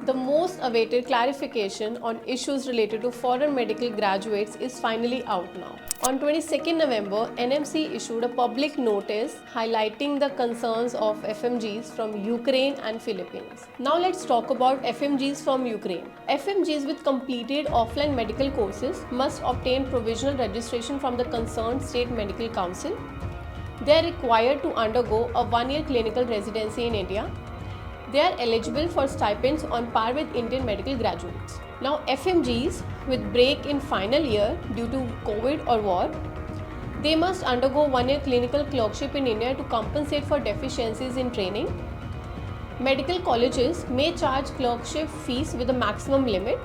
The most awaited clarification on issues related to foreign medical graduates is finally out now. On 22nd November, NMC issued a public notice highlighting the concerns of FMGs from Ukraine and Philippines. Now let's talk about FMGs from Ukraine. FMGs with completed offline medical courses must obtain provisional registration from the concerned state medical council. They are required to undergo a one-year clinical residency in India. They are eligible for stipends on par with Indian medical graduates. Now, FMGs with break in final year due to COVID or war, they must undergo one-year clinical clerkship in India to compensate for deficiencies in training. Medical colleges may charge clerkship fees with a maximum limit.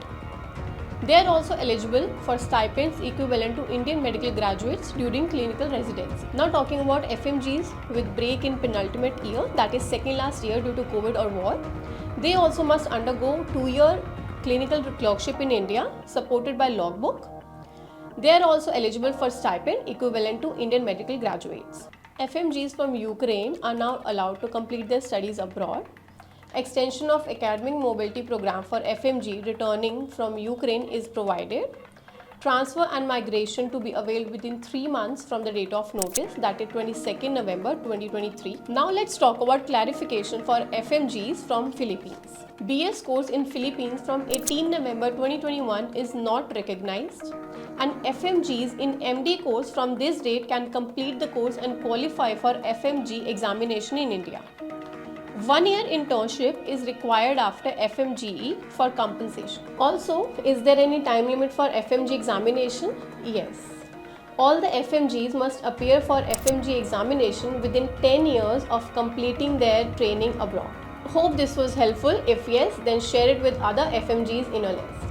They are also eligible for stipends equivalent to Indian medical graduates during clinical residency. Now talking about FMGs with break in penultimate year, that is second last year due to COVID or war, they also must undergo 2-year clinical clerkship in India supported by logbook. They are also eligible for stipend equivalent to Indian medical graduates. FMGs from Ukraine are now allowed to complete their studies abroad. Extension of academic mobility program for FMG returning from Ukraine is provided. Transfer and migration to be availed within 3 months from the date of notice, that is 22nd November 2023. Now let's talk about clarification for FMGs from Philippines. BS course in Philippines from 18 November 2021 is not recognized, and FMGs in MD course from this date can complete the course and qualify for FMG examination in India. 1-year internship is required after FMGE for compensation. Also, is there any time limit for FMG examination? Yes. All the FMGs must appear for FMG examination within 10 years of completing their training abroad. Hope this was helpful. If yes, then share it with other FMGs in your list.